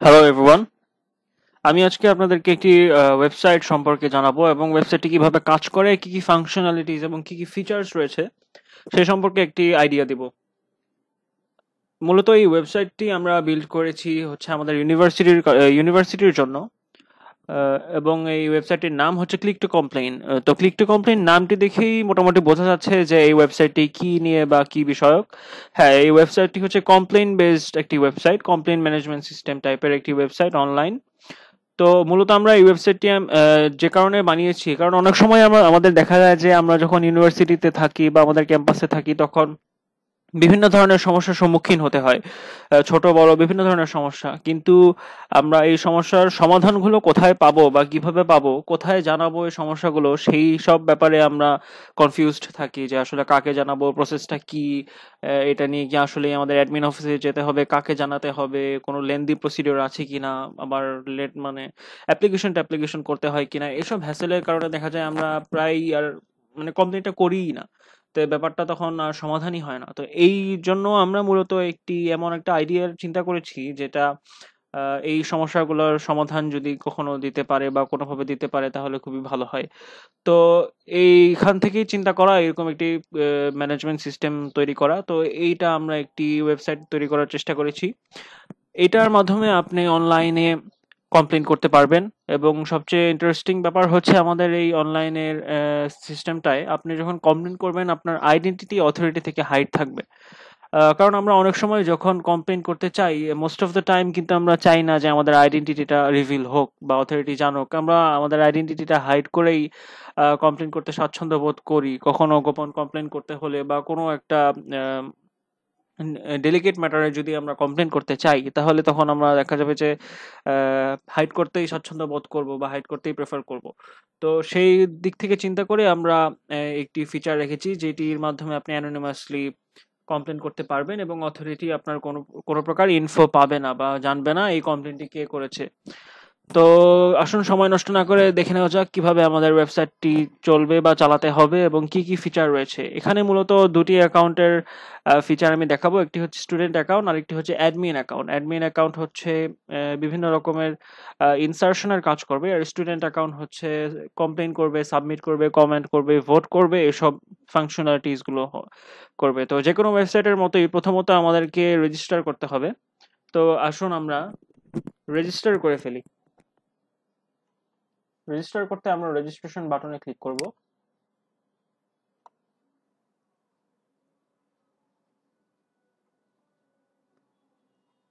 Hello everyone. আমি আজকে আপনাদেরকে একটি ওয়েবসাইট সম্পর্কে জানাবো এবং ওয়েবসাইটটি কিভাবে কাজ করে, কি কি ফাংশনালিটিস এবং কি কি ফিচার্স রয়েছে সে সম্পর্কে একটি আইডিয়া দিব। মূলত এই ওয়েবসাইটটি আমরা বিল্ড করেছি হচ্ছে আমাদের ইউনিভার্সিটির জন্য। এবং এই ওয়েবসাইটটির নাম হচ্ছে ক্লিক টু কমপ্লেইন। তো ক্লিক টু কমপ্লেইন নামটি দেখেই মোটামুটি বোঝা যাচ্ছে যে এই ওয়েবসাইটটি কি নিয়ে বা কি বিষয়ক। হ্যাঁ, এই ওয়েবসাইটটি হচ্ছে কমপ্লেইন বেসড একটি ওয়েবসাইট, কমপ্লেইন ম্যানেজমেন্ট সিস্টেম টাইপের একটি ওয়েবসাইট অনলাইন। তো মূলত আমরা এই ওয়েবসাইটটি যে কারণে বানিয়েছি, কারণ অনেক সময় আমাদের দেখা যায় যে আমরা যখন ইউনিভার্সিটিতে থাকি বা আমাদের ক্যাম্পাসে থাকি তখন বিভিন্ন ধরনের সমস্যার সম্মুখীন হতে হয়। ছোট বড় বিভিন্ন ধরনের সমস্যা। কিন্তু আমরা এই সমস্যার সমাধানগুলো কোথায় পাবো বা কিভাবে পাবো, কোথায় জানাবো এই সমস্যাগুলো, সেই সব ব্যাপারে আমরা কনফিউজড থাকি যে আসলে কাকে জানাবো, প্রসেসটা কি। এটা নিয়ে কি আসলে আমাদের অ্যাডমিন অফিসে যেতে হবে, কাকে জানাতে হবে, কোনো লেন্দি প্রসিডিওর আছে কিনা, আবার লেট মানে অ্যাপ্লিকেশন করতে হয় কিনা, এসব হ্যাসেলের কারণে দেখা যায় আমরা প্রায় আর কমপ্লেনটা করিই না। তো এই ব্যাপারটা তখন আর সমাধানই হয় না। তো এই জন্য আমরা মূলত এমন একটা আইডিয়ার চিন্তা করেছি যেটা এই সমস্যাগুলোর সমাধান যদি কখনো দিতে পারে বা কোনোভাবে দিতে পারে তাহলে খুবই ভালো হয়। তো এইখান থেকেই চিন্তা করা এরকম একটি ম্যানেজমেন্ট সিস্টেম তৈরি করা। তো এইটা আমরা একটি ওয়েবসাইট তৈরি করার চেষ্টা করেছি। এটার মাধ্যমে আপনি অনলাইনে কমপ্লেন করতে পারবেন। এবং সবচেয়ে ইন্টারেস্টিং ব্যাপার হচ্ছে আমাদের এই অনলাইনের সিস্টেমটায় আপনি যখন কমপ্লেন করবেন আপনার আইডেন্টিটি অথরিটি থেকে হাইড থাকবে। কারণ আমরা অনেক সময় যখন কমপ্লেন করতে চাই, মোস্ট অফ দ্য টাইম কিন্তু আমরা চাই না যে আমাদের আইডেন্টিটিটা রিভিল হোক বা অথরিটি জানুক। আমরা আমাদের আইডেন্টিটিটা হাইড করেই কমপ্লেন করতে স্বাচ্ছন্দ্য বোধ করি। কখনো গোপন কমপ্লেন করতে হলে বা কোনো একটা ডেলিকেট ম্যাটারে যদি আমরা কমপ্লেন করতে চাই তাহলে তখন আমরা দেখা যাবে যে হাইড করতেই স্বাচ্ছন্দ্য বোধ করব বা হাইড করতেই প্রেফার করব। তো সেই দিক থেকে চিন্তা করে আমরা একটি ফিচার রেখেছি যেটির মাধ্যমে আপনি অ্যানোনিমাসলি কমপ্লেন করতে পারবেন এবং অথরিটি আপনার কোনো কোনো প্রকার ইনফো পাবে না বা জানবে না এই কমপ্লেনটি কে করেছে। তো আসুন সময় নষ্ট না করে দেখে নেওয়া যাক কিভাবে আমাদের ওয়েবসাইটটি চলবে বা চালাতে হবে এবং কি কি ফিচার রয়েছে। এখানে মূলত দুটি অ্যাকাউন্টের ফিচার আমি দেখাবো। একটি হচ্ছে স্টুডেন্ট অ্যাকাউন্ট আর একটি হচ্ছে অ্যাডমিন অ্যাকাউন্ট। অ্যাডমিন অ্যাকাউন্ট হচ্ছে বিভিন্ন রকমের ইনসার্শনের কাজ করবে, আর স্টুডেন্ট অ্যাকাউন্ট হচ্ছে কমপ্লেন করবে, সাবমিট করবে, কমেন্ট করবে, ভোট করবে, এসব ফাংশনালিটিস গুলো করবে। তো যে কোনো ওয়েবসাইটের মতোই প্রথমত আমাদেরকে রেজিস্টার করতে হবে। তো আসুন আমরা রেজিস্টার করে ফেলি। রেজিস্টার করতে আমরা রেজিস্ট্রেশন বাটনে ক্লিক করব।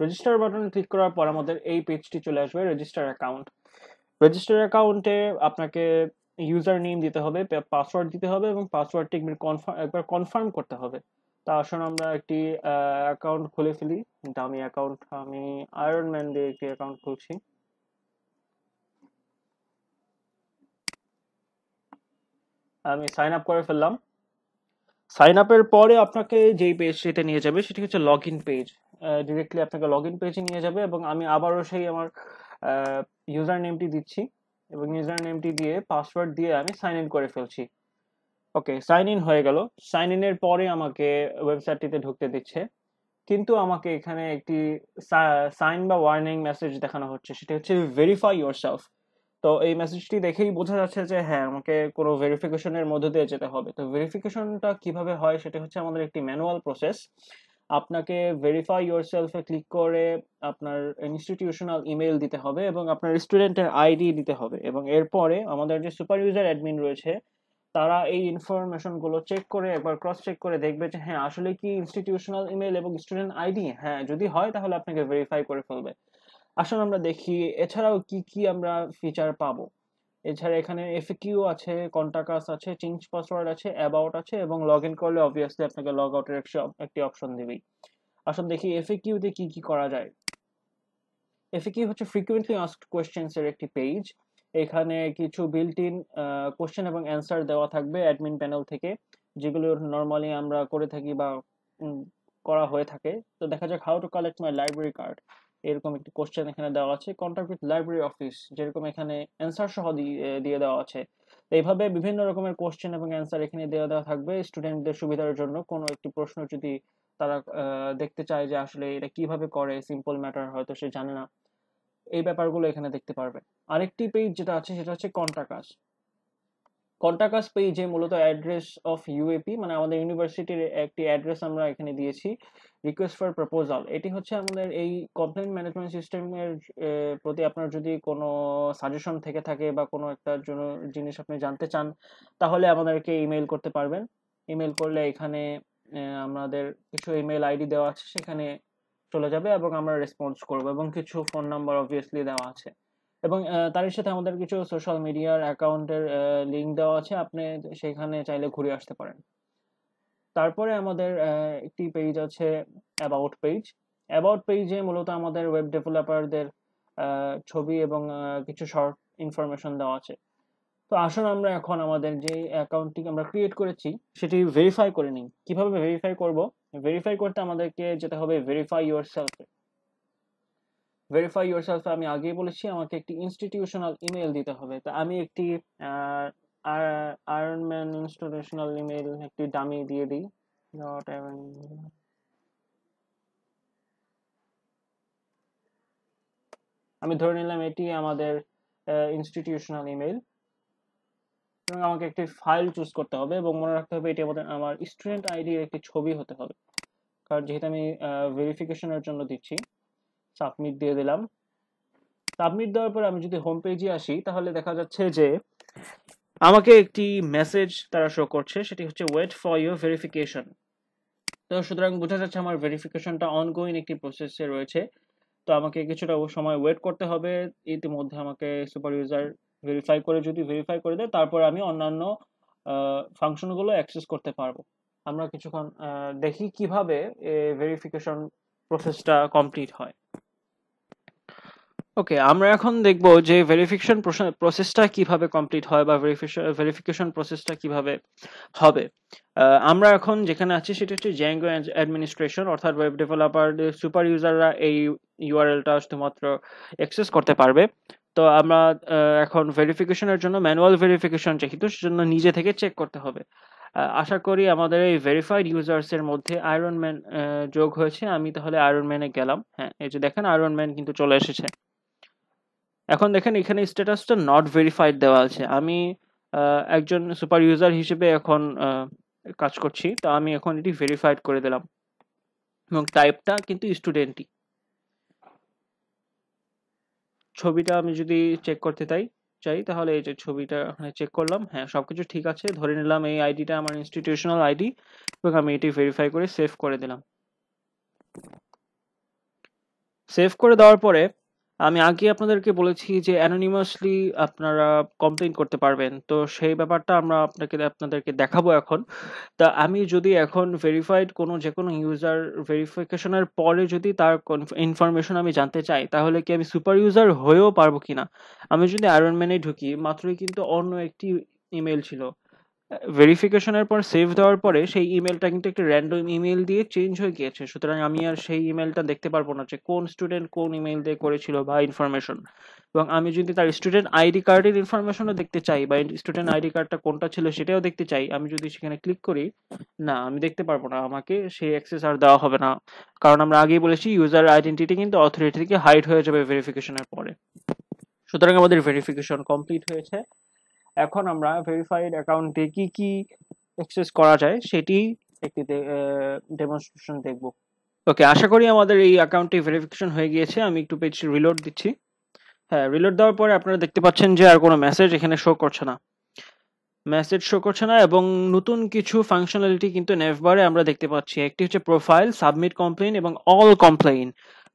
রেজিস্টার বাটনে ক্লিক করার পর আমাদের এই পেজটি চলে আসবে, রেজিস্টার অ্যাকাউন্ট। রেজিস্টার অ্যাকাউন্টে আপনাকে ইউজার নেম দিতে হবে, পাসওয়ার্ড দিতে হবে এবং পাসওয়ার্ডটি একবার কনফার্ম করতে হবে। তা আসুন আমরা একটি অ্যাকাউন্ট খুলে ফেলি। দামি অ্যাকাউন্ট, আমি আয়রন ম্যান দিয়ে একটি অ্যাকাউন্ট খুলছি। আমি সাইন আপ করে ফেললাম। সাইন আপের পরে আপনাকে যেই পেজটিতে নিয়ে যাবে সেটি হচ্ছে লগ ইন পেজ। ডিরেক্টলি আপনাকে লগ ইন পেজে নিয়ে যাবে এবং আমি আবারও সেই আমার ইউজার নেমটি দিচ্ছি এবং ইউজার নেমটি দিয়ে পাসওয়ার্ড দিয়ে আমি সাইন ইন করে ফেলছি। ওকে, সাইন ইন হয়ে গেল। সাইন ইনের পরে আমাকে ওয়েবসাইটটিতে ঢুকতে দিচ্ছে, কিন্তু আমাকে এখানে একটি সাইন বা ওয়ার্নিং মেসেজ দেখানো হচ্ছে, সেটা হচ্ছে ভেরিফাই ইয়োরসেলফ। তো এই মেসেজটি দেখেই বোঝা যাচ্ছে যে হ্যাঁ, আমাকে কোনো ভেরিফিকেশনের মধ্য দিয়ে যেতে হবে। তো ভেরিফিকেশনটা কিভাবে হয় সেটা হচ্ছে আমাদের একটি ম্যানুয়াল প্রসেস। আপনাকে ভেরিফাই ইয়োরসেলফে ক্লিক করে আপনার ইনস্টিটিউশনাল ইমেল দিতে হবে এবং আপনার স্টুডেন্টের আইডি দিতে হবে, এবং এরপরে আমাদের যে সুপার ইউজার অ্যাডমিন রয়েছে তারা এই ইনফরমেশন গুলো চেক করে একবার ক্রস চেক করে দেখবে যে হ্যাঁ আসলে কি ইনস্টিটিউশনাল ইমেল এবং স্টুডেন্ট আইডি। হ্যাঁ, যদি হয় তাহলে আপনাকে ভেরিফাই করে ফেলবে। আসুন আমরা দেখি এছাড়াও কি কি আমরা ফিচার পাবো। এছাড়া এখানে এফএকিউ আছে, কন্টাক্ট আছে, চেঞ্জ পাসওয়ার্ড আছে, অ্যাবাউট আছে এবং লগ ইন করলে অবভিয়াসলি আপনাকে লগ আউটের একটি অপশন দিবেই। আসুন দেখি এফএকিউ তে কি কি করা যায়। এফএকিউ হচ্ছে ফ্রিকুয়েন্টলি আস্কড কোয়েশ্চেন্স এর একটি পেজ। এখানে কিছু বিল্ট ইন কোশ্চেন এবং অ্যান্সার দেওয়া থাকবে অ্যাডমিন প্যানেল থেকে, যেগুলো নর্মালি আমরা করে থাকি বা উম, করা হয়ে থাকে। তো দেখা যাক how to collect my library card, এরকম একটি কোশ্চেন এখানে দেওয়া আছে। কন্ট্যাক্ট উইথ লাইব্রেরি অফিস, যেরকম এখানে অ্যান্সার সহ দিয়ে দেওয়া আছে। তো এইভাবে বিভিন্ন রকমের কোশ্চেন এবং অ্যান্সার এখানে দেওয়া দেওয়া থাকবে স্টুডেন্টদের সুবিধার জন্য। কোনো একটি প্রশ্ন যদি তারা দেখতে চায় যে আসলে এটা কিভাবে করে, সিম্পল ম্যাটার হয়তো সে জানে না, এই ব্যাপারগুলো এখানে দেখতে পারবেন। আরেকটি পেজ যেটা আছে সেটা হচ্ছে কন্টাক্ট আস পেজে মূলত অ্যাড্রেস অফ ইউএপি, মানে আমাদের ইউনিভার্সিটির একটি অ্যাড্রেস আমরা এখানে দিয়েছি, রিকোয়েস্ট ফর প্রপোজাল। এটি হচ্ছে আমাদের এই কমপ্লেইন্ট ম্যানেজমেন্ট সিস্টেমের প্রতি আপনার যদি কোনো সাজেশন থেকে থাকে বা কোনো একটা জন্য জিনিস আপনি জানতে চান, তাহলে আমাদেরকে ইমেল করতে পারবেন। ইমেল করলে এখানে আমাদের কিছু ইমেল আইডি দেওয়া আছে, সেখানে চলে যাবে এবং আমরা রেসপন্স করব, এবং কিছু ফোন নাম্বার অবভিয়াসলি দেওয়া আছে, এবং তারই সাথে আমাদের কিছু সোশ্যাল মিডিয়ার অ্যাকাউন্টের লিংক দেওয়া আছে, আপনি সেখানে চাইলে ঘুরে আসতে পারেন। তারপরে আমাদের একটি পেজ আছে অ্যাবাউট পেজে মূলত আমাদের ওয়েব ডেভেলপারদের ছবি এবং কিছু শর্ট ইনফরমেশন দেওয়া আছে। তো আসুন আমরা এখন আমাদের যে অ্যাকাউন্টটি আমরা ক্রিয়েট করেছি সেটি ভেরিফাই করে নিই। কিভাবে ভেরিফাই করব? ভেরিফাই করতে আমাদেরকে যেতে হবে ভেরিফাই ইউরসেলফ। আমি আগেই বলেছি আমাকে একটি ইনস্টিটিউশনাল ইমেল দিতে হবে। তো আমি একটি আয়রনম্যান ইনস্টিটিউশনাল ইমেল একটি ডামি দিয়ে দিই। আমি ধরে নিলাম এটি আমাদের ইনস্টিটিউশনাল ইমেল, এবং আমাকে একটি ফাইল চুজ করতে হবে, এবং মনে রাখতে হবে এটি আমার স্টুডেন্ট আইডির একটি ছবি হতে হবে, কারণ যেহেতু আমি ভেরিফিকেশনের জন্য দিচ্ছি। সাবমিট দিয়ে দিলাম। সাবমিট দেওয়ার পর আমি যদি হোম পেজে আসি, তাহলে দেখা যাচ্ছে যে আমাকে একটি মেসেজ তারা শো করছে, সেটি হচ্ছে ওয়েট ফর ইউর ভেরিফিকেশন। তো সুতরাং বোঝা যাচ্ছে আমার ভেরিফিকেশনটা অনগোয়িং একটি প্রসেসে রয়েছে। তো আমাকে কিছুটা সময় ওয়েট করতে হবে। ইতিমধ্যে আমাকে সুপার ইউজার ভেরিফাই করে দেয়, তারপর আমি অন্যান্য ফাংশনগুলো অ্যাক্সেস করতে পারবো। আমরা কিছুক্ষণ দেখি কিভাবে ভেরিফিকেশন প্রসেসটা কমপ্লিট হয়। ওকে, আমরা এখন দেখব যে ভেরিফিকেশন প্রসেসটা কিভাবে কমপ্লিট হয়, বা ভেরিফিকেশন প্রসেসটা কিভাবে হবে। আমরা এখন যেখানে আছি সেটা হচ্ছে জ্যাঙ্গো অ্যাডমিনিস্ট্রেশন, অর্থাৎ ওয়েব ডেভেলপার সুপার ইউজাররা এই ইউআরএলটা শুধুমাত্র অ্যাক্সেস করতে পারবে। তো আমরা এখন ভেরিফিকেশনের জন্য ম্যানুয়াল ভেরিফিকেশন যেহেতু, সেজন্য নিজে থেকে চেক করতে হবে। আশা করি আমাদের এই ভেরিফাইড ইউজার্স এর মধ্যে আয়রনম্যান যোগ হয়েছে। আমি তাহলে আয়রনম্যানে গেলাম। হ্যাঁ, এই যে দেখেন আয়রনম্যান কিন্তু চলে এসেছে। এখন দেখেন এখানে স্ট্যাটাসটা নট ভেরিফাইড দেওয়া আছে। আমি একজন সুপার ইউজার হিসেবে এখন কাজ করছি, তো আমি এখন এটি ভেরিফাইড করে দিলাম, এবং টাইপটা কিন্তু স্টুডেন্টই। ছবিটা আমি যদি চেক করতে চাই তাহলে এই যে ছবিটা চেক করলাম, হ্যাঁ সবকিছু ঠিক আছে। ধরে নিলাম এই আইডিটা আমার ইনস্টিটিউশনাল আইডি, এবং আমি এটি ভেরিফাই করে সেভ করে দিলাম। সেভ করে দেওয়ার পরে আমি আগে আপনাদেরকে বলেছি যে অ্যানোনিমাসলি আপনারা কমপ্লেইন করতে পারবেন, তো সেই ব্যাপারটা আমরা আপনাদেরকে দেখাবো এখন। তা আমি যদি এখন ভেরিফাইড যে কোনো ইউজার ভেরিফিকেশনের পরে যদি তার ইনফরমেশন আমি জানতে চাই, তাহলে কি আমি সুপার ইউজার হয়েও পারবো কিনা? আমি যদি আয়রনম্যানে ঢুকি, মাত্রই কিন্তু অন্য একটি ইমেল ছিল, ভেরিফিকেশনের পর সেভ দেওয়ার পরে সেই ইমেলটা কিন্তু একটা র্যান্ডম ইমেল দিয়ে চেঞ্জ হয়ে গিয়েছে। সুতরাং আমি আর সেই ইমেলটা দেখতে পারবো না যে কোন স্টুডেন্ট কোন ইমেল দিয়ে করেছিল বা ইনফরমেশন। এবং আমি যদি তার স্টুডেন্ট আইডি কার্ডের ইনফরমেশনও দেখতে চাই, বা স্টুডেন্ট আইডি কার্ডটা কোনটা ছিল সেটাও দেখতে চাই, আমি যদি সেখানে ক্লিক করি, না আমি দেখতে পারবো না, আমাকে সেই অ্যাক্সেস আর দেওয়া হবে না। কারণ আমরা আগেই বলেছি ইউজার আইডেন্টিটি কিন্তু অথরিটি থেকে হাইড হয়ে যাবে ভেরিফিকেশনের পরে। সুতরাং আমাদের ভেরিফিকেশন কমপ্লিট হয়েছে। এখন আমরা ভেরিফাইড অ্যাকাউন্টে কি কি অ্যাক্সেস করা যায় সেটি একটি ডেমনস্ট্রেশন দেখব। ওকে, আশা করি আমাদের এই অ্যাকাউন্টটি ভেরিফিকেশন হয়ে গিয়েছে। আমি একটু পেজ রিলোড দিচ্ছি। হ্যাঁ, রিলোড দেওয়ার পরে আপনারা দেখতে পাচ্ছেন যে আর কোনো মেসেজ এখানে শো করছে না, এবং নতুন কিছু ফাংশনালিটি কিন্তু নেভবারে আমরা দেখতে পাচ্ছি। একটি হচ্ছে প্রোফাইল, সাবমিট কমপ্লেইন এবং অল কমপ্লেইন।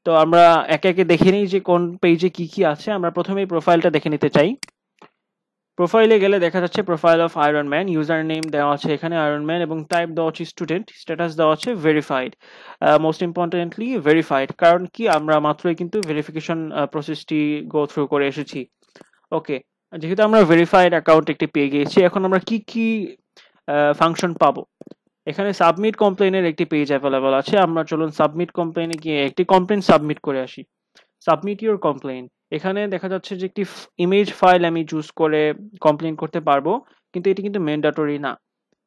তো আমরা একে একে দেখে নিই যে কোন পেজে কি কি আছে। আমরা প্রথমেই প্রোফাইলটা দেখে নিতে চাই। প্রোফাইলে গেলে দেখা যাচ্ছে profile of Ironman, user name দেওয়া আছে এখানে আয়রনম্যান, এবং টাইপ দেওয়া আছে স্টুডেন্ট, স্ট্যাটাস দেওয়া আছে ভেরিফাইড। মোস্ট ইম্পর্টেন্টলি ভেরিফাইড, কারণ কি আমরা মাত্রই কিন্তু ভেরিফিকেশন প্রসেসটি গো থ্রু করে এসেছি। ওকে, যেহেতু আমরা ভেরিফাইড অ্যাকাউন্ট একটি পেয়ে গিয়েছি, এখন আমরা কি কি ফাংশন পাবো। এখানে সাবমিট কমপ্লেইনের একটি পেজ অ্যাভেলেবল আছে। আমরা চলুন সাবমিট কমপ্লেইনে গিয়ে একটি কমপ্লেইন সাবমিট করে আসি। সাবমিট ইউর কমপ্লেইন, এখানে দেখা যাচ্ছে যে একটি ইমেজ ফাইল আমি চুজ করে কমপ্লেইন করতে পারবো, কিন্তু এটি কিন্তু ম্যান্ডেটরি না।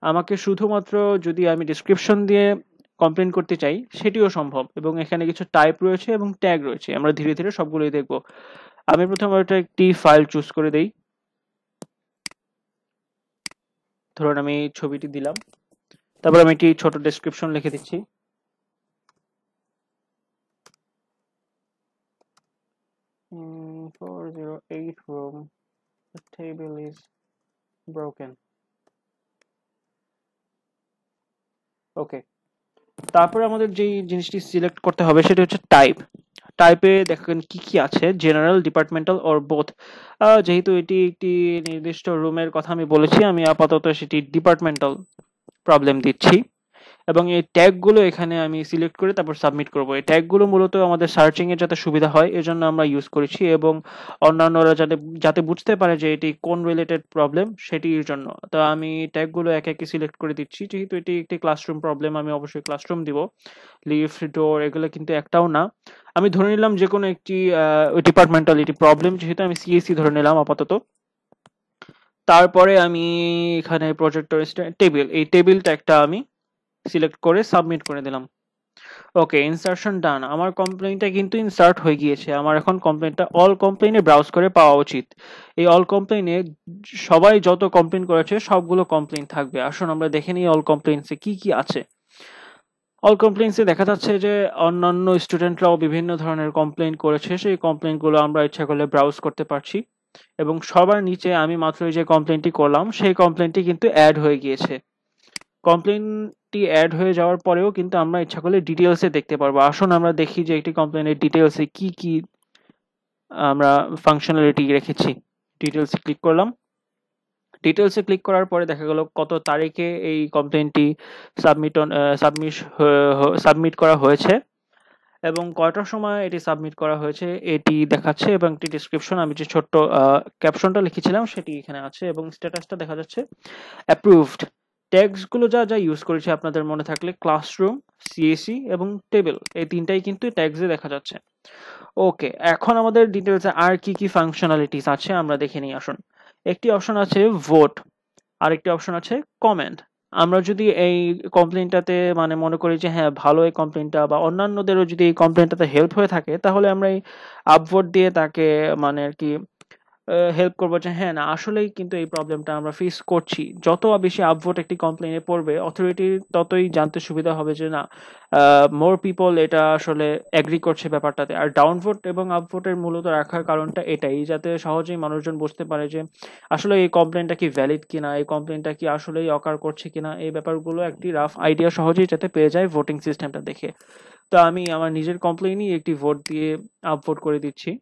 আমাকে শুধুমাত্র যদি আমি ডেসক্রিপশন দিয়ে কমপ্লেন করতে চাই সেটিও সম্ভব, এবং এখানে কিছু টাইপ রয়েছে এবং ট্যাগ রয়েছে। আমরা ধীরে ধীরে সবগুলোই দেখব। আমি প্রথমে একটা একটি ফাইল চুজ করে দেই। ধরুন আমি ছবিটি দিলাম, তারপর আমি একটি ছোট ডেসক্রিপশন লিখে দিচ্ছি। 408 room, the table is broken. ওকে, তারপরে আমাদের যেই জিনিসটি সিলেক্ট করতে হবে সেটা হচ্ছে টাইপ। টাইপে দেখেন কি কি আছে, জেনারেল, ডিপার্টমেন্টাল অর বোথ। যেহেতু এটি একটি নির্দিষ্ট রুমের কথা আমি বলেছি, আমি আপাতত সেটি ডিপার্টমেন্টাল প্রবলেম দিচ্ছি, এবং এই ট্যাগগুলো এখানে আমি সিলেক্ট করে তারপর সাবমিট করব। এই ট্যাগগুলো মূলত আমাদের সার্চিং এর যাতে সুবিধা হয় এজন্য আমরা ইউজ করেছি, এবং অন্যান্যরা যাতে যাতে বুঝতে পারে যে এটি কোন রিলেটেড প্রবলেম সেটির জন্য। তো আমি ট্যাগগুলো একে একে সিলেক্ট করে দিচ্ছি। যেহেতু এটি একটি ক্লাসরুম প্রবলেম, আমি অবশ্যই ক্লাসরুম দিব। লিফট, ডোর এগুলো কিন্তু একটাও না। আমি ধরে নিলাম যে কোনো একটি ডিপার্টমেন্টাল এটি প্রবলেম, যেহেতু আমি সিএসসি ধরে নিলাম আপাতত। তারপরে আমি এখানে প্রজেক্টর টেবিল, এই টেবিল ট্যাগটা আমি সিলেক্ট করে সাবমিট করে দিলাম। ওকে, ইনসার্শন ডান। আমার কমপ্লেইনটা কিন্তু ইনসার্ট হয়ে গিয়েছে। আমার এখন কমপ্লেইনটা অল কমপ্লেইনে ব্রাউজ করে পাওয়া উচিত। এই অল কমপ্লেইনে সবাই যত কমপ্লেইন করেছে সবগুলো কমপ্লেইন থাকবে। আসুন আমরা দেখে নিই অল কমপ্লেইনসে কি কি আছে। অল কমপ্লেইনসে দেখা যাচ্ছে যে অন্যান্য স্টুডেন্টরাও বিভিন্ন ধরনের কমপ্লেইন করেছে। সেই কমপ্লেইনগুলো আমরা ইচ্ছা করলে ব্রাউজ করতে পারছি, এবং সবার নিচে আমি মাত্র যে কমপ্লেইনটি করলাম সেই কমপ্লেইনটি কিন্তু অ্যাড হয়ে গিয়েছে। কমপ্লেইনটি অ্যাড হয়ে যাওয়ার পরেও কিন্তু আমরা ইচ্ছা করলে ডিটেলসে দেখতে পারবো। আসুন আমরা দেখি যে একটি কমপ্লেইনের ডিটেলসে কি কি আমরা ফাংশনালিটি রেখেছি। ডিটেলসে ক্লিক করলাম। ডিটেলসে ক্লিক করার পরে দেখা গেল কত তারিখে এই কমপ্লেইনটি সাবমিট করা হয়েছে এবং কয়টার সময় এটি সাবমিট করা হয়েছে এটি দেখাচ্ছে, এবং একটি ডেসক্রিপশন, আমি যে ছোট্ট ক্যাপশনটা লিখেছিলাম সেটি এখানে আছে, এবং স্ট্যাটাসটা দেখা যাচ্ছে অ্যাপ্রুভড। ট্যাগস গুলো যা যা ইউজ করেছি আপনাদের মনে থাকলে ক্লাসরুম, সিএসি এবং টেবিল, এই তিনটাই কিন্তু ট্যাগসে দেখা যাচ্ছে। ওকে, এখন আমাদের ডিটেলসে আর কি কি ফাংশনালিটিস আছে আমরা দেখে নিই। আসুন, একটি অপশন আছে ভোট, আরেকটি অপশন আছে কমেন্ট। আমরা যদি এই কমপ্লেইনটাতে মানে মনে করি যে হ্যাঁ ভালো এই কমপ্লেইনটা, বা অন্যান্যদেরও যদি এই কমপ্লেইনটাতে হেল্প হয়ে থাকে, তাহলে আমরা এই আপভোট দিয়ে তাকে মানে আর কি হেল্প করবো যে হ্যাঁ না আসলেই কিন্তু এই প্রবলেমটা আমরা ফেস করছি। যত বেশি আপভোট একটি কমপ্লেইনে পড়বে অথরিটির ততই জানতে সুবিধা হবে যে না মোর পিপল এটা আসলে এগ্রি করছে ব্যাপারটাতে। আর ডাউনভোট এবং আপভোটের মূলত রাখার কারণটা এটাই, যাতে সহজেই মানুষজন বুঝতে পারে যে আসলে এই কমপ্লেইনটা কি ভ্যালিড কিনা, এই কমপ্লেইনটা কি আসলেই অকার করছে কিনা, এই ব্যাপারগুলো একটি রাফ আইডিয়া সহজেই যাতে পেয়ে যায় ভোটিং সিস্টেমটা দেখে। তো আমি আমার নিজের কমপ্লেইনই একটি ভোট দিয়ে আপভোট করে দিচ্ছি।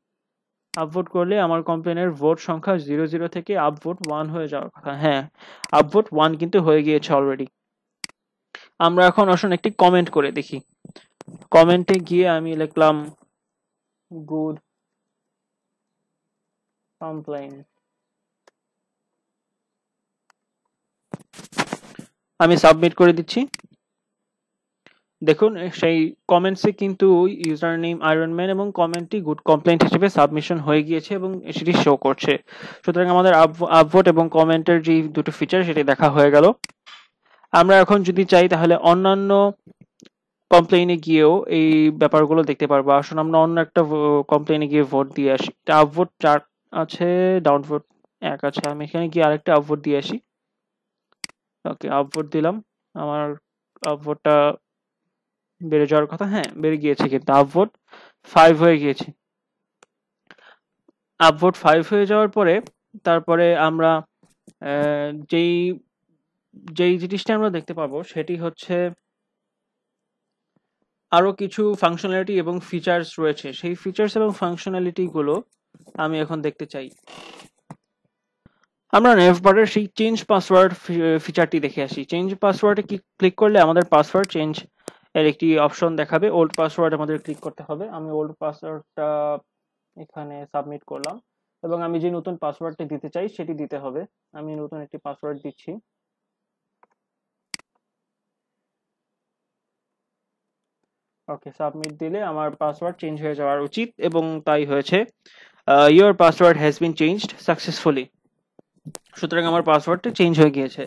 আপভোট করলে আমার কমপ্লেনের ভোট সংখ্যা 00 থেকে আপভোট 1 হয়ে যাওয়ার কথা। হ্যাঁ, আপভোট 1 কিন্তু হয়ে গিয়েছে অলরেডি। আমরা এখন আসুন একটি কমেন্ট করে দেখি। কমেন্টে গিয়ে আমি লিখলাম গুড কমপ্লেন। আমি সাবমিট করে দিচ্ছি। দেখুন সেই কমেন্টসে কিন্তু ইউজার নেম আয়রনম্যান এবং কমেন্টটি গুড কমপ্লেন্ট হিসেবে সাবমিশন হয়ে গিয়েছে এবং সেটি শো করছে। সুতরাং আমাদের আপভোট এবং কমেন্টের যে দুটো ফিচার সেটি দেখা হয়ে গেল। আমরা এখন যদি চাই তাহলে অন্যান্য কমপ্লেইনে গিয়েও এই ব্যাপারগুলো দেখতে পারবো। আসুন আমরা অন্য একটা কমপ্লেইনে গিয়ে ভোট দিয়ে আসি। আপভোট 4 আছে, ডাউনভোট 1 আছে। আমি এখানে গিয়ে আরেকটা আপভোট দিয়ে আসি। ওকে, আপভোট দিলাম। আমার আপভোটটা বেড়ে যাওয়ার কথা, হ্যাঁ বেড়ে গিয়েছে, কিন্তু আপভোট 5 হয়ে গিয়েছে। আপভোট 5 হয়ে যাওয়ার পরে তারপরে আমরা যেই যেই জিনিসটা আমরা দেখতে পাবো সেটি হচ্ছে আরো কিছু ফাংশনালিটি এবং ফিচার্স রয়েছে। সেই ফিচার্স এবং ফাংশনালিটি গুলো আমি এখন দেখতে চাই। আমরা নেভবারের সেই চেঞ্জ পাসওয়ার্ড ফিচারটি দেখে আসি। চেঞ্জ পাসওয়ার্ডে ক্লিক করলে আমাদের পাসওয়ার্ড চেঞ্জ এর একটি অপশন দেখাবে। ওল্ড পাসওয়ার্ড আমাদের ক্লিক করতে হবে। আমি ওল্ড পাসওয়ার্ডটা এখানে সাবমিট করলাম, এবং আমি যে নতুন পাসওয়ার্ডটি দিতে চাই সেটি দিতে হবে। আমি নতুন একটি পাসওয়ার্ড দিচ্ছি। ওকে, সাবমিট দিলে আমার পাসওয়ার্ড চেঞ্জ হয়ে যাওয়ার উচিত, এবং তাই হয়েছে। Your password has been changed successfully. সুতরাং আমার পাসওয়ার্ডটা চেঞ্জ হয়ে গিয়েছে।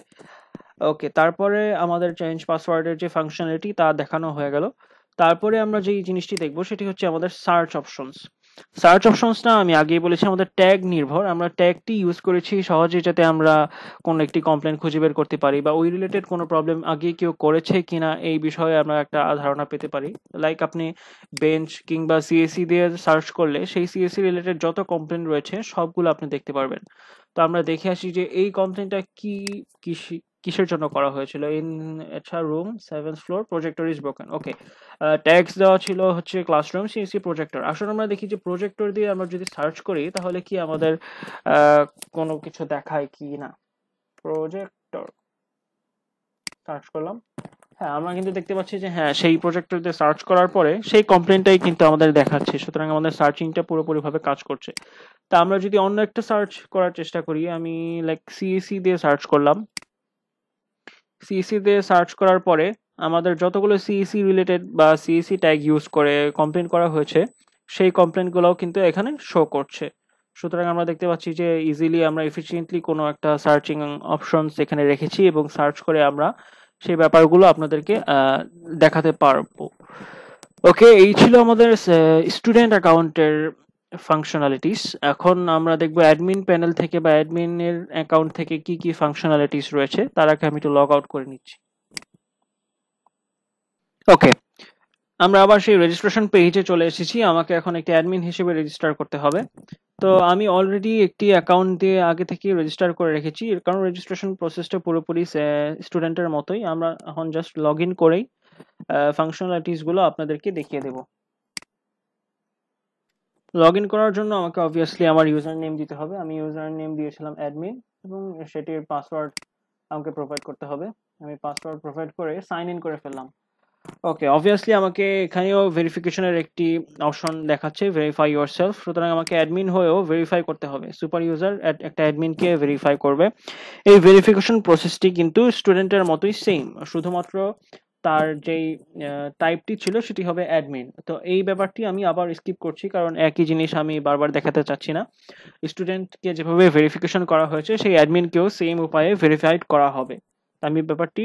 ওকে, তারপরে আমাদের চেঞ্জ পাসওয়ার্ডের যে ফাংশনালিটি তা দেখানো হয়ে গেল। তারপরে আমরা যেই জিনিসটি দেখবো সেটি হচ্ছে আমাদের সার্চ অপশনস। সার্চ অপশনসটা আমি আগেই বলেছি আমাদের ট্যাগ নির্ভর। আমরা ট্যাগটি ইউজ করেছি সহজে যাতে আমরা কোনো একটি কমপ্লেন খুঁজে বের করতে পারি বা ওই রিলেটেড কোনো প্রবলেম আগে কেউ করেছে কিনা এই বিষয়ে আমরা একটা ধারণা পেতে পারি। লাইক আপনি বেঞ্চ কিংবা সিএসসি দিয়ে সার্চ করলে সেই সিএসসি রিলেটেড যত কমপ্লেন রয়েছে সবগুলো আপনি দেখতে পারবেন। তো আমরা দেখে আসি যে এই কমপ্লেনটা কিসের জন্য করা হয়েছিল। ইন আচ্ছা, room 7th floor projector is broken. Okay, tags দেওয়া ছিল হচ্ছে ক্লাসরুম সিএসসি প্রজেক্টর। আসলে আমরা দেখি যে প্রজেক্টর দিয়ে আমরা যদি সার্চ করি তাহলে কি আমাদের কোনো কিছু দেখায় কি না। প্রজেক্টর সার্চ করলাম, হ্যাঁ আমরা কিন্তু দেখতে পাচ্ছি যে হ্যাঁ সেই প্রজেক্টর দিয়ে সার্চ করার পরে সেই কমপ্লেনটাই কিন্তু আমাদের দেখাচ্ছে। সুতরাং আমাদের সার্চিংটা পুরোপুরিভাবে কাজ করছে। তা আমরা যদি অন্য একটা সার্চ করার চেষ্টা করি, আমি লাইক সিএসসি দিয়ে সার্চ করলাম। সিএসসি দিয়ে সার্চ করার পরে আমাদের যতগুলো সিএসসি রিলেটেড বা সিএসসি ট্যাগ ইউজ করে কমপ্লেন করা হয়েছে সেই কমপ্লেনগুলোও কিন্তু এখানে শো করছে। সুতরাং আমরা দেখতে পাচ্ছি যে ইজিলি আমরা এফিসিয়েন্টলি কোনো একটা সার্চিং অপশনস এখানে রেখেছি এবং সার্চ করে আমরা সেই ব্যাপারগুলো আপনাদেরকে দেখাতে পারবো। ওকে, এই ছিল আমাদের স্টুডেন্ট অ্যাকাউন্টের ফাংশনালিটিস। এখন আমরা দেখবো অ্যাডমিন প্যানেল থেকে বা অ্যাডমিনের অ্যাকাউন্ট থেকে কি কি ফাংশনালিটিস রয়েছে। তার আগে আমি একটু লগ আউট করে নিচ্ছি। ওকে, আমরা আবার সেই রেজিস্ট্রেশন পেজে চলে এসেছি। আমাকে এখন একটি অ্যাডমিন হিসেবে রেজিস্টার করতে হবে। তো আমি অলরেডি একটি অ্যাকাউন্ট দিয়ে আগে থেকে রেজিস্টার করে রেখেছি, এর কারণ রেজিস্ট্রেশন প্রসেসটা পুরোপুরি স্টুডেন্টের মতোই। আমরা এখন জাস্ট লগ ইন করেই ফাংশনালিটিস গুলো আপনাদেরকে দেখিয়ে দেব। লগ ইন করার জন্য আমাকে অবভিয়াসলি আমার ইউজার নেম দিতে হবে। আমি ইউজার নেম দিয়েছিলাম অ্যাডমিন এবং সেটির পাসওয়ার্ড আমাকে প্রোভাইড করতে হবে। আমি পাসওয়ার্ড প্রোভাইড করে সাইন ইন করে ফেললাম। ওকে, অবভিয়াসলি আমাকে এখানেও ভেরিফিকেশনের একটি অপশন দেখাচ্ছে, ভেরিফাই ইয়োরসেলফ। সুতরাং আমাকে অ্যাডমিন হয়েও ভেরিফাই করতে হবে। সুপার ইউজার একটা অ্যাডমিনকে ভেরিফাই করবে। এই ভেরিফিকেশন প্রসেসটি কিন্তু স্টুডেন্টের মতোই সেম, শুধুমাত্র তার যেই টাইপটি ছিল সেটি হবে অ্যাডমিন। তো এই ব্যাপারটি আমি আবার স্কিপ করছি কারণ একই জিনিস আমি বারবার দেখাতে চাচ্ছি না। স্টুডেন্টকে যেভাবে ভেরিফিকেশন করা হয়েছে সেই অ্যাডমিনকেও সেম উপায়ে ভেরিফাইড করা হবে। আমি ব্যাপারটি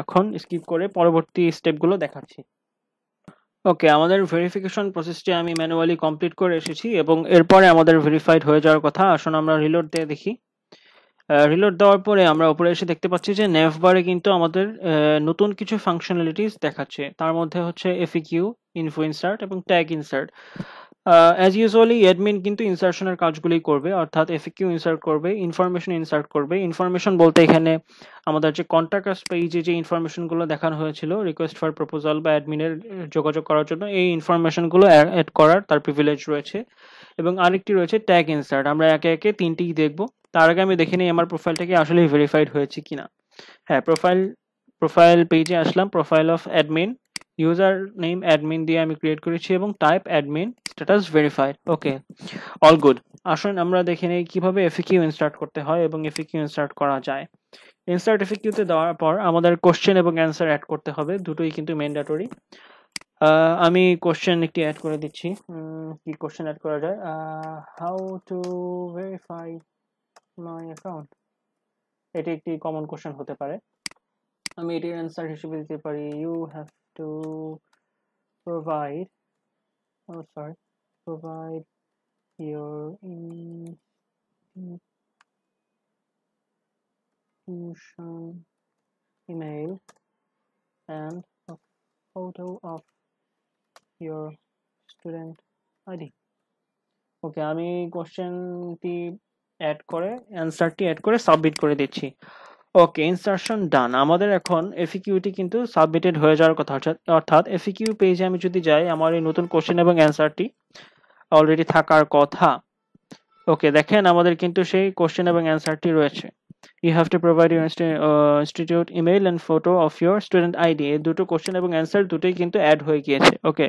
এখন স্কিপ করে পরবর্তী স্টেপগুলো দেখাচ্ছি। ওকে, আমাদের ভেরিফিকেশন প্রসেসটি আমি ম্যানুয়ালি কমপ্লিট করে এসেছি এবং এরপরে আমাদের ভেরিফাইড হয়ে যাওয়ার কথা। আসুন আমরা রিলোড দিয়ে দেখি। রিলোড দেওয়ার পরে আমরা উপরে এসে দেখতে পাচ্ছি যে নেভ বারে কিন্তু আমাদের নতুন কিছু ফাংশনালিটিস দেখাচ্ছে। তার মধ্যে হচ্ছে এফএকিউ, ইনফো ইনসার্ট এবং tag insert. As usually admin কিন্তু ইনসার্শনের কাজগুলোই করবে, অর্থাৎ এফএকিউ ইনসার্ট করবে, ইনফরমেশন ইনসার্ট করবে। ইনফরমেশন বলতে এখানে আমাদের যে কন্ট্যাক্ট আস পেজে যে ইনফরমেশনগুলো দেখানো হয়েছিল রিকোয়েস্ট ফর প্রপোজাল বা অ্যাডমিনের যোগাযোগ করার জন্য, এই ইনফরমেশনগুলো অ্যাড করার তার প্রিভিলেজ রয়েছে। এবং আরেকটি রয়েছে ট্যাগ ইনসার্ট। আমরা একে একে তিনটিই দেখব। তার আগে আমি দেখে নিই আমার প্রোফাইলটা কি আসলে ভেরিফাইড হয়েছে কিনা। হ্যাঁ, প্রোফাইল পেজে আসলাম। Profile of admin, user name admin দিয়ে আমি ক্রিয়েট করেছি এবং type admin, status verified. Okay, all good. আসুন আমরা দেখে নেই কিভাবে এফএকিউ ইনসার্ট করতে হয় এবং এফএকিউ ইনসার্ট করা যায়। ইনসার্ট এফএকিউতে দেওয়ার পর আমাদের কোশ্চেন এবং অ্যান্সার অ্যাড করতে হবে, দুটোই কিন্তু ম্যান্ডেটরি। আমি কোশ্চেন একটি অ্যাড করে দিচ্ছি। কি কোশ্চেন অ্যাড করা যায়? How to verify my account, এটি একটি কমন কোশ্চেন হতে পারে। আমি এটির অ্যান্সার হিসেবে দিতে পারি you have to provide provide your institution email and a photo of your student ID. Okay, আমি কোশ্চেনটি অ্যাড করে অ্যান্সারটি অ্যাড করে সাবমিট করে দিচ্ছি। ওকে, ইনসারশন ডান। আমাদের এখন এফএকিউটি কিন্তু সাবমিটেড হয়ে যাওয়ার কথা, অর্থাৎ এফএকিউ পেজে আমি যদি যাই আমার এই নতুন কোশ্চেন এবং অ্যান্সারটি অলরেডি থাকার কথা। ওকে, দেখেন আমাদের কিন্তু সেই কোশ্চেন এবং অ্যান্সারটি রয়েছে। You have to provide your institute email and photo of your student ID. এই দুটো কোশ্চেন এবং অ্যান্সার দুটোই কিন্তু অ্যাড হয়ে গিয়েছে। ওকে,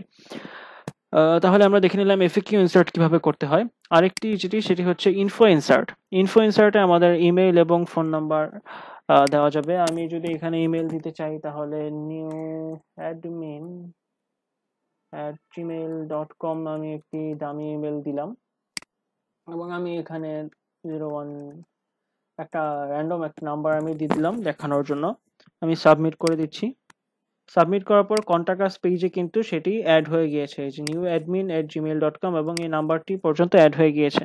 তাহলে আমরা দেখে নিলাম এফএকিউ ইনসার্ট কিভাবে করতে হয়। আরেকটি সেটি হচ্ছে ইনফো ইনসার্ট। ইনফো ইনসার্টে আমাদের ইমেল এবং ফোন নাম্বার দেওয়া যাবে। আমি যদি এখানে ইমেল দিতে চাই তাহলে newAdmin@gmail.com আমি একটি দামি ইমেল দিলাম এবং আমি এখানে 01 একটা র্যান্ডম একটা নাম্বার আমি দিয়ে দিলাম দেখানোর জন্য। আমি সাবমিট করে দিচ্ছি। সাবমিট করার পর কন্টাক্ট আস পেজে কিন্তু সেটি অ্যাড হয়ে গিয়েছে, এই যে newadmin@gmail.com, এবং এই নাম্বারটি পর্যন্ত অ্যাড হয়ে গিয়েছে।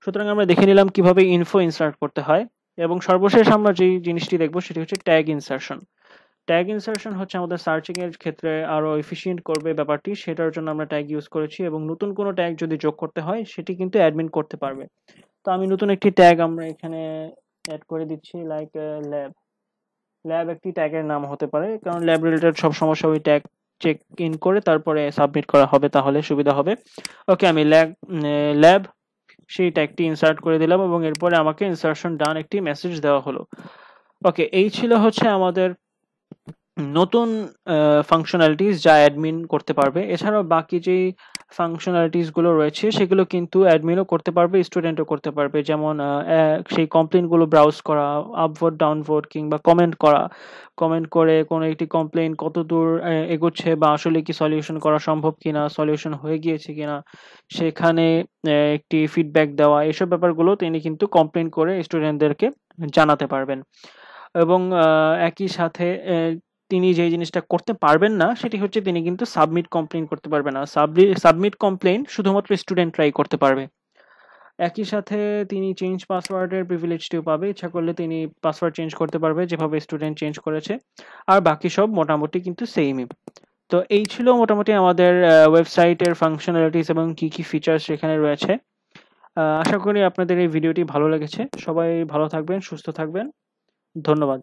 সুতরাং আমরা দেখে নিলাম কিভাবে ইনফো ইনসার্ট করতে হয়, এবং সর্বশেষ আমরা যেই জিনিসটি দেখবো সেটি হচ্ছে ট্যাগ ইনসার্শন। ট্যাগ ইনসার্শন হচ্ছে আমাদের সার্চিং এর ক্ষেত্রে আরো এফিশিয়েন্ট করবে ব্যাপারটি, সেটার জন্য আমরা ট্যাগ ইউজ করেছি, এবং নতুন কোনো ট্যাগ যদি যোগ করতে হয় সেটি কিন্তু অ্যাডমিন করতে পারবে। তো আমি নতুন একটি ট্যাগ আমরা এখানে অ্যাড করে দিচ্ছি, লাইক ল্যাব। ল্যাব একটি ট্যাগের নাম হতে পারে, কারণ ল্যাব রিলেটেড সব সমস্যা ওই ট্যাগ চেক ইন করে তারপরে সাবমিট করা হবে, তাহলে সুবিধা হবে। ওকে, আমি ল্যাব সেই ট্যাগটি ইনসার্ট করে দিলাম, এবং এরপরে আমাকে ইনসার্শন ডান একটি মেসেজ দেওয়া হলো। ওকে, এই ছিল হচ্ছে আমাদের নতুন ফাংশনালিটিস যা অ্যাডমিন করতে পারবে। এছাড়াও বাকি যে ফাংশনালিটিস গুলো রয়েছে সেগুলো কিন্তু অ্যাডমিনও করতে পারবে, স্টুডেন্টও করতে পারবে। যেমন সেই কমপ্লেন গুলো ব্রাউজ করা, আপভোট ডাউনভোট, কিংবা কমেন্ট করা। কমেন্ট করে কোনো একটি কমপ্লেন কত দূর এগোচ্ছে, বা আসলে কি সলিউশন করা সম্ভব কিনা, সলিউশন হয়ে গিয়েছে কিনা, সেখানে একটি ফিডব্যাক দেওয়া, এসব ব্যাপারগুলো তিনি কিন্তু কমপ্লেন করে স্টুডেন্টদেরকে জানাতে পারবেন। এবং একই সাথে তিনি যে জিনিসটা করতে পারবেন না সেটি হচ্ছে তিনি কিন্তু সাবমিট কমপ্লেন করতে পারবে না। সাবমিট কমপ্লেন শুধুমাত্র স্টুডেন্টরাই করতে পারবে। একই সাথে তিনি চেঞ্জ পাসওয়ার্ডের প্রিভিলেজটিও পাবে, ইচ্ছা করলে তিনি পাসওয়ার্ড চেঞ্জ করতে পারবে যেভাবে স্টুডেন্ট চেঞ্জ করেছে। আর বাকি সব মোটামুটি কিন্তু সেমই। তো এই ছিল মোটামুটি আমাদের ওয়েবসাইটের ফাংশনালিটিস এবং কি কি ফিচার্স সেখানে রয়েছে। আশা করি আপনাদের এই ভিডিওটি ভালো লেগেছে। সবাই ভালো থাকবেন, সুস্থ থাকবেন। ধন্যবাদ।